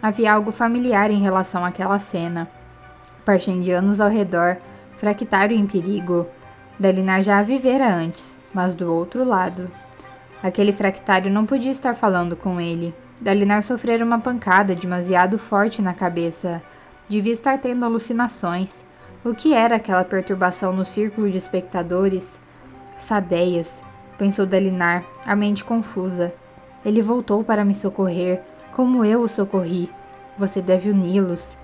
Speaker 1: Havia algo familiar em relação àquela cena. Parchendianos ao redor, fractário em perigo. Dalinar já a vivera antes, mas do outro lado. Aquele fractário não podia estar falando com ele. Dalinar sofrera uma pancada demasiado forte na cabeça. Devia estar tendo alucinações. O que era aquela perturbação no círculo de espectadores? Sadeias, pensou Dalinar, a mente confusa. Ele voltou para me socorrer, como eu o socorri. Você deve uni-los.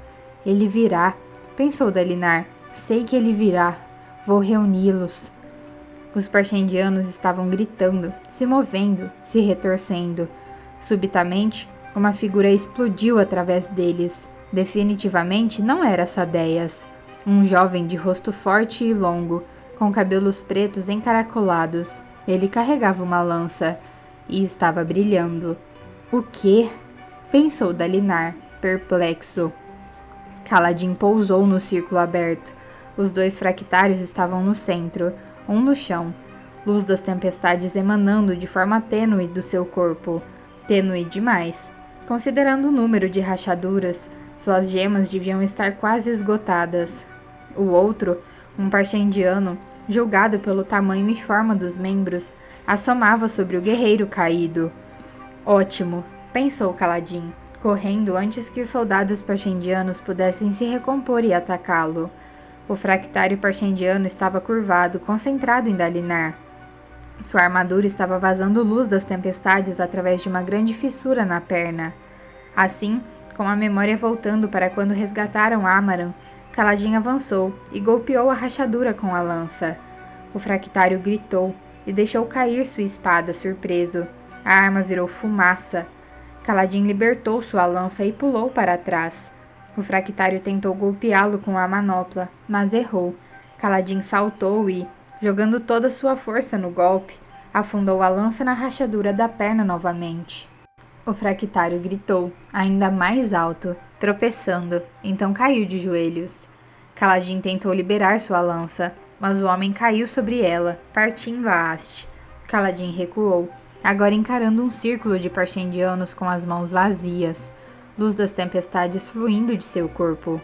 Speaker 1: Ele virá, pensou Dalinar. Sei que ele virá. Vou reuni-los. Os parchendianos estavam gritando, se movendo, se retorcendo. Subitamente, uma figura explodiu através deles. Definitivamente não era Sadeias. Um jovem de rosto forte e longo, com cabelos pretos encaracolados. Ele carregava uma lança e estava brilhando. O quê? Pensou Dalinar, perplexo. Kaladin pousou no círculo aberto. Os dois fractários estavam no centro, um no chão. Luz das tempestades emanando de forma tênue do seu corpo. Tênue demais. Considerando o número de rachaduras, suas gemas deviam estar quase esgotadas. O outro, um parchendiano, julgado pelo tamanho e forma dos membros, assomava sobre o guerreiro caído. Ótimo, pensou Kaladin, correndo antes que os soldados parchendianos pudessem se recompor e atacá-lo. O fractário parchendiano estava curvado, concentrado em Dalinar. Sua armadura estava vazando luz das tempestades através de uma grande fissura na perna. Assim, com a memória voltando para quando resgataram Amaran, Kaladin avançou e golpeou a rachadura com a lança. O fractário gritou e deixou cair sua espada, surpreso. A arma virou fumaça. Kaladin libertou sua lança e pulou para trás. O fractário tentou golpeá-lo com a manopla, mas errou. Kaladin saltou e, jogando toda sua força no golpe, afundou a lança na rachadura da perna novamente. O fractário gritou, ainda mais alto, tropeçando, então caiu de joelhos. Kaladin tentou liberar sua lança, mas o homem caiu sobre ela, partindo a haste. Kaladin recuou, agora encarando um círculo de parchendianos com as mãos vazias, luz das tempestades fluindo de seu corpo.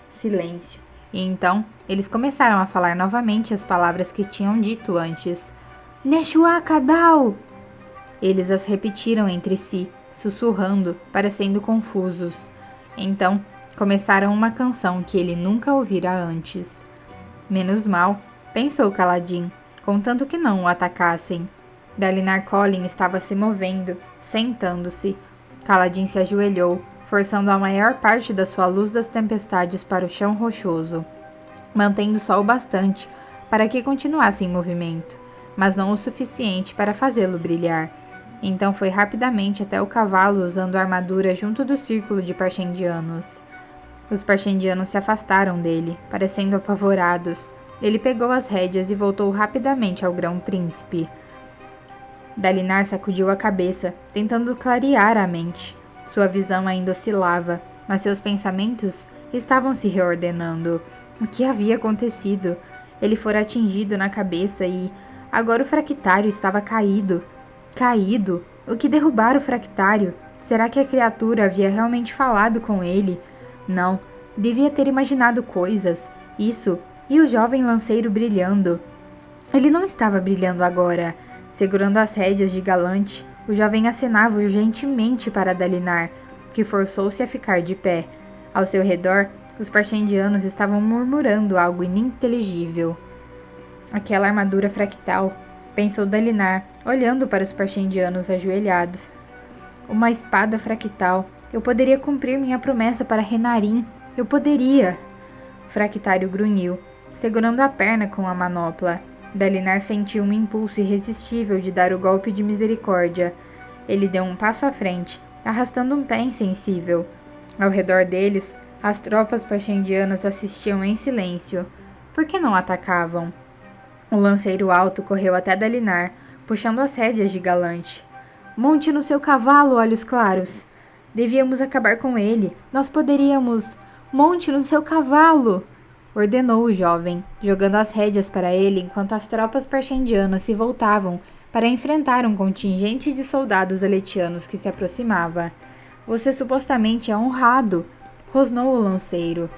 Speaker 1: Silêncio. E então, eles começaram a falar novamente as palavras que tinham dito antes. Neshua Kadal! Eles as repetiram entre si, sussurrando, parecendo confusos. Então, começaram uma canção que ele nunca ouvira antes. Menos mal, pensou Kaladin, contanto que não o atacassem. Dalinar Kholin estava se movendo, sentando-se. Kaladin se ajoelhou, forçando a maior parte da sua luz das tempestades para o chão rochoso, mantendo só o bastante para que continuasse em movimento, mas não o suficiente para fazê-lo brilhar. Então foi rapidamente até o cavalo usando a armadura junto do círculo de Parchendianos. Os Parchendianos se afastaram dele, parecendo apavorados. Ele pegou as rédeas e voltou rapidamente ao grão-príncipe. Dalinar sacudiu a cabeça, tentando clarear a mente. Sua visão ainda oscilava, mas seus pensamentos estavam se reordenando. O que havia acontecido? Ele fora atingido na cabeça e agora o fractário estava caído. Caído? O que derrubara o fractário? Será que a criatura havia realmente falado com ele? Não, devia ter imaginado coisas. Isso, e o jovem lanceiro brilhando. Ele não estava brilhando agora. Segurando as rédeas de Galante, o jovem acenava urgentemente para Dalinar, que forçou-se a ficar de pé. Ao seu redor, os Parchendianos estavam murmurando algo ininteligível. Aquela armadura fractal, pensou Dalinar, olhando para os Parchendianos ajoelhados. Uma espada fractal. Eu poderia cumprir minha promessa para Renarin. Eu poderia. O fractário grunhiu, segurando a perna com a manopla. Dalinar sentiu um impulso irresistível de dar o golpe de misericórdia. Ele deu um passo à frente, arrastando um pé insensível. Ao redor deles, as tropas parchendianas assistiam em silêncio. Por que não atacavam? O lanceiro alto correu até Dalinar, puxando as rédeas de Galante. Monte no seu cavalo, olhos claros. Devíamos acabar com ele. Nós poderíamos... Monte no seu cavalo! Ordenou o jovem, jogando as rédeas para ele enquanto as tropas parchendianas se voltavam para enfrentar um contingente de soldados aletianos que se aproximava. Você supostamente é honrado, rosnou o lanceiro.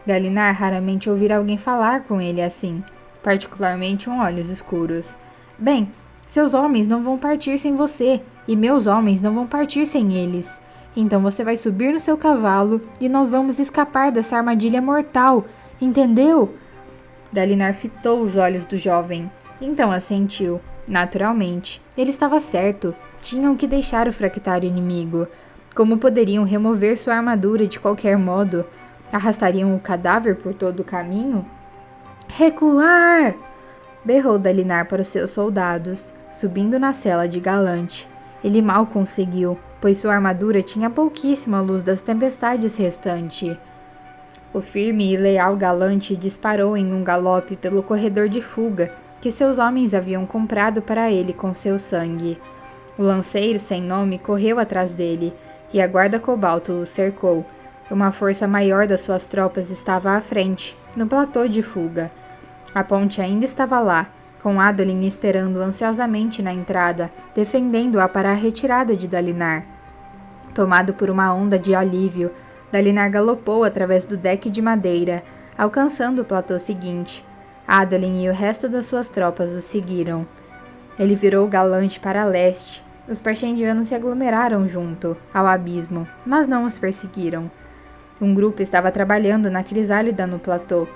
Speaker 1: Dalinar raramente ouvira alguém falar com ele assim, particularmente com olhos escuros. Bem, seus homens não vão partir sem você, e meus homens não vão partir sem eles. Então você vai subir no seu cavalo e nós vamos escapar dessa armadilha mortal. Entendeu? Dalinar fitou os olhos do jovem. Então assentiu. Naturalmente. Ele estava certo. Tinham que deixar o fractário inimigo. Como poderiam remover sua armadura de qualquer modo? Arrastariam o cadáver por todo o caminho? Recuar! Berrou Dalinar para os seus soldados, subindo na sela de Galante. Ele mal conseguiu, pois sua armadura tinha pouquíssima luz das tempestades restante. O firme e leal Galante disparou em um galope pelo corredor de fuga que seus homens haviam comprado para ele com seu sangue. O lanceiro sem nome correu atrás dele, e a guarda cobalto o cercou. Uma força maior das suas tropas estava à frente, no platô de fuga. A ponte ainda estava lá, com Adolin esperando ansiosamente na entrada, defendendo-a para a retirada de Dalinar. Tomado por uma onda de alívio, Dalinar galopou através do deck de madeira, alcançando o platô seguinte. Adolin e o resto das suas tropas o seguiram. Ele virou Galante para leste. Os parchendianos se aglomeraram junto, ao abismo, mas não os perseguiram. Um grupo estava trabalhando na crisálida no platô.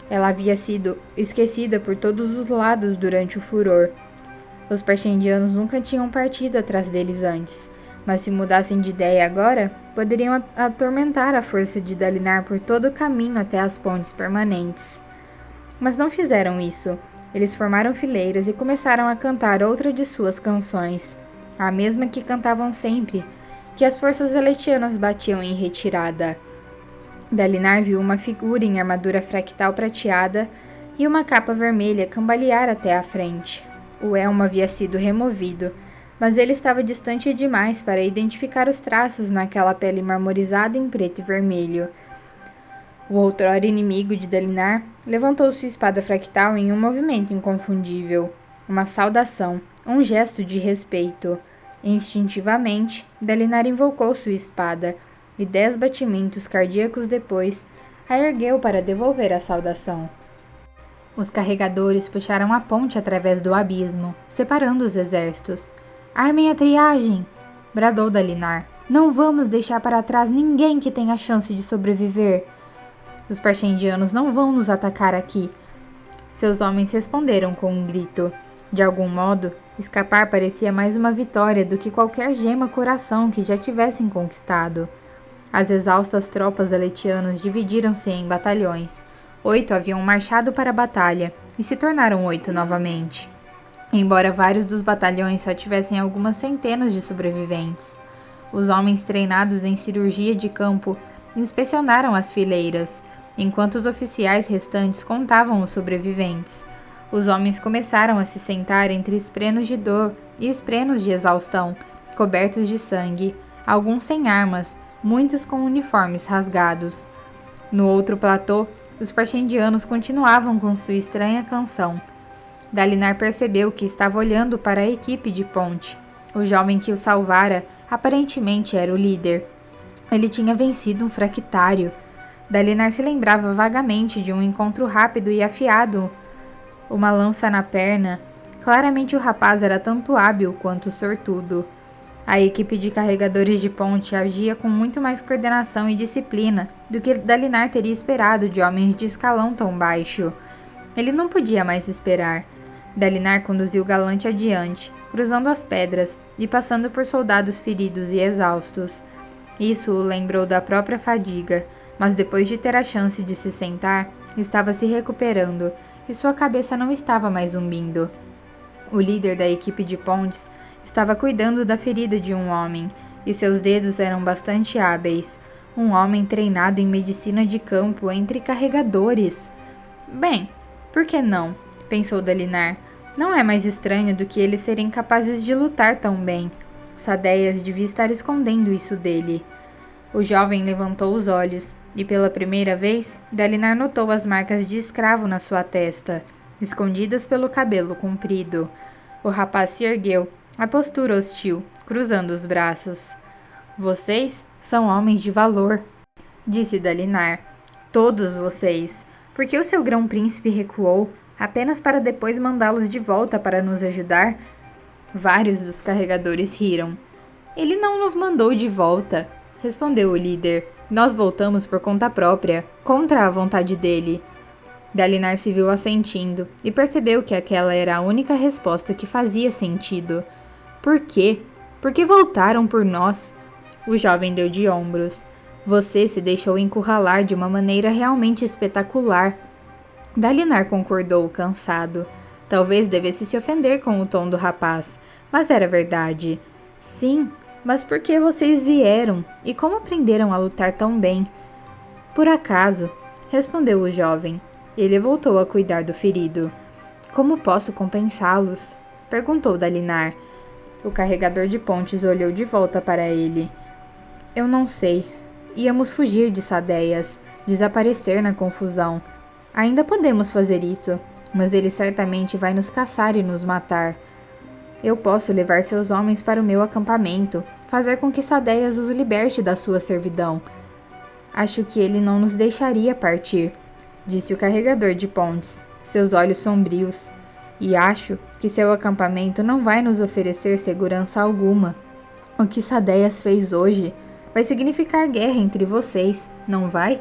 Speaker 1: Ela havia sido esquecida por todos os lados durante o furor. Os parchendianos nunca tinham partido atrás deles antes. Mas se mudassem de ideia agora, poderiam atormentar a força de Dalinar por todo o caminho até as pontes permanentes. Mas não fizeram isso. Eles formaram fileiras e começaram a cantar outra de suas canções, a mesma que cantavam sempre, que as forças aletianas batiam em retirada. Dalinar viu uma figura em armadura fractal prateada e uma capa vermelha cambalear até a frente. O elmo havia sido removido, mas ele estava distante demais para identificar os traços naquela pele marmorizada em preto e vermelho. O outrora inimigo de Dalinar levantou sua espada fractal em um movimento inconfundível, uma saudação, um gesto de respeito. Instintivamente, Dalinar invocou sua espada, e 10 batimentos cardíacos depois, a ergueu para devolver a saudação. Os carregadores puxaram a ponte através do abismo, separando os exércitos. Armem a triagem! Bradou Dalinar. Não vamos deixar para trás ninguém que tenha chance de sobreviver. Os parchendianos não vão nos atacar aqui. Seus homens responderam com um grito. De algum modo, escapar parecia mais uma vitória do que qualquer gema-coração que já tivessem conquistado. As exaustas tropas aletianas dividiram-se em batalhões. 8 haviam marchado para a batalha e se tornaram 8 novamente. embora vários dos batalhões só tivessem algumas centenas de sobreviventes. Os homens treinados em cirurgia de campo inspecionaram as fileiras, enquanto os oficiais restantes contavam os sobreviventes. Os homens começaram a se sentar entre esprenos de dor e esprenos de exaustão, cobertos de sangue, alguns sem armas, muitos com uniformes rasgados. No outro platô, os parchendianos continuavam com sua estranha canção. Dalinar percebeu que estava olhando para a equipe de ponte. O jovem que o salvara aparentemente era o líder. Ele tinha vencido um fractário. Dalinar se lembrava vagamente de um encontro rápido e afiado, uma lança na perna. Claramente o rapaz era tanto hábil quanto sortudo. A equipe de carregadores de ponte agia com muito mais coordenação e disciplina do que Dalinar teria esperado de homens de escalão tão baixo. Ele não podia mais esperar. Dalinar conduziu o galante adiante, cruzando as pedras e passando por soldados feridos e exaustos. Isso o lembrou da própria fadiga, mas depois de ter a chance de se sentar, estava se recuperando e sua cabeça não estava mais zumbindo. O líder da equipe de pontes estava cuidando da ferida de um homem, e seus dedos eram bastante hábeis. Um homem treinado em medicina de campo entre carregadores. Bem, por que não? Pensou Dalinar. Não é mais estranho do que eles serem capazes de lutar tão bem. Sadeias devia estar escondendo isso dele. O jovem levantou os olhos, e pela primeira vez, Dalinar notou as marcas de escravo na sua testa, escondidas pelo cabelo comprido. O rapaz se ergueu, a postura hostil, cruzando os braços. Vocês são homens de valor, disse Dalinar. Todos vocês. Por que o seu grão-príncipe recuou, apenas para depois mandá-los de volta para nos ajudar? Vários dos carregadores riram. Ele não nos mandou de volta, respondeu o líder. Nós voltamos por conta própria, contra a vontade dele. Dalinar se viu assentindo e percebeu que aquela era a única resposta que fazia sentido. Por quê? Por que voltaram por nós? O jovem deu de ombros. Você se deixou encurralar de uma maneira realmente espetacular. Dalinar concordou, cansado. Talvez devesse se ofender com o tom do rapaz, mas era verdade. Sim, mas por que vocês vieram? E como aprenderam a lutar tão bem? Por acaso, respondeu o jovem. Ele voltou a cuidar do ferido. Como posso compensá-los? Perguntou Dalinar. O carregador de pontes olhou de volta para ele. Eu não sei. Íamos fugir de Sadeias, desaparecer na confusão. Ainda podemos fazer isso, mas ele certamente vai nos caçar e nos matar. Eu posso levar seus homens para o meu acampamento, fazer com que Sadeias os liberte da sua servidão. Acho que ele não nos deixaria partir, disse o carregador de pontes, seus olhos sombrios. E acho que seu acampamento não vai nos oferecer segurança alguma. O que Sadeias fez hoje vai significar guerra entre vocês, não vai?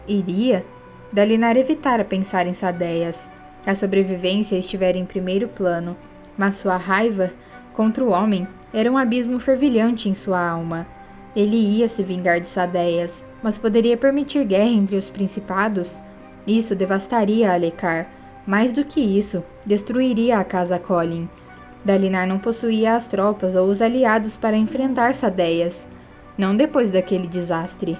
Speaker 1: Iria. Dalinar evitara pensar em Sadeias. A sobrevivência estivera em primeiro plano, mas sua raiva contra o homem era um abismo fervilhante em sua alma. Ele ia se vingar de Sadeias, mas poderia permitir guerra entre os principados? Isso devastaria Alecar. Mais do que isso, destruiria a casa Colin. Dalinar não possuía as tropas ou os aliados para enfrentar Sadeias. Não depois daquele desastre.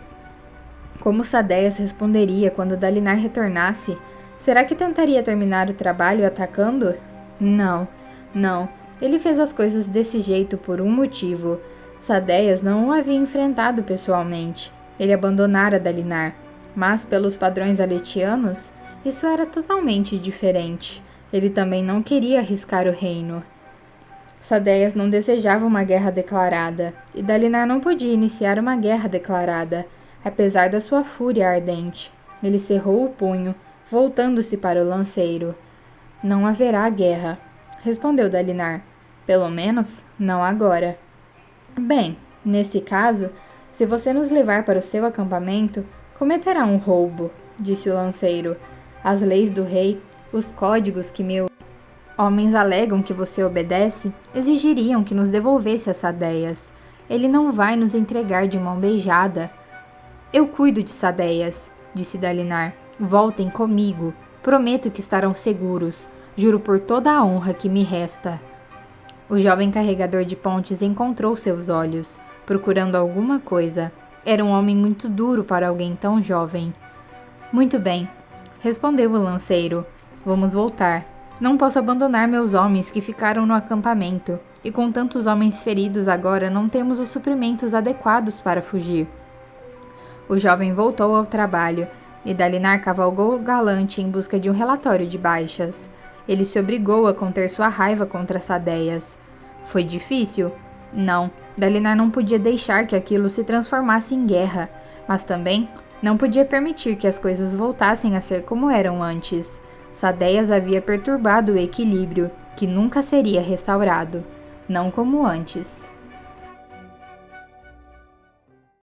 Speaker 1: Como Sadeias responderia quando Dalinar retornasse? Será que tentaria terminar o trabalho atacando? Não. Ele fez as coisas desse jeito por um motivo. Sadeias não o havia enfrentado pessoalmente. Ele abandonara Dalinar. Mas, pelos padrões aletianos, isso era totalmente diferente. Ele também não queria arriscar o reino. Sadeias não desejava uma guerra declarada, e Dalinar não podia iniciar uma guerra declarada, apesar da sua fúria ardente. Ele cerrou o punho, voltando-se para o lanceiro. Não haverá guerra, respondeu Dalinar. Pelo menos, não agora. Bem, nesse caso, se você nos levar para o seu acampamento, cometerá um roubo, disse o lanceiro. As leis do rei, os códigos que meus homens alegam que você obedece, exigiriam que nos devolvesse as Sadeias. Ele não vai nos entregar de mão beijada. Eu cuido de Sadeias, disse Dalinar. Voltem comigo. Prometo que estarão seguros. Juro por toda a honra que me resta. O jovem carregador de pontes encontrou seus olhos, procurando alguma coisa. Era um homem muito duro para alguém tão jovem. Muito bem, respondeu o lanceiro. Vamos voltar. Não posso abandonar meus homens que ficaram no acampamento, e com tantos homens feridos agora não temos os suprimentos adequados para fugir. O jovem voltou ao trabalho, e Dalinar cavalgou galante em busca de um relatório de baixas. Ele se obrigou a conter sua raiva contra Sadeias. Foi difícil? Não. Dalinar não podia deixar que aquilo se transformasse em guerra, mas também não podia permitir que as coisas voltassem a ser como eram antes. Sadeias havia perturbado o equilíbrio, que nunca seria restaurado, não como antes.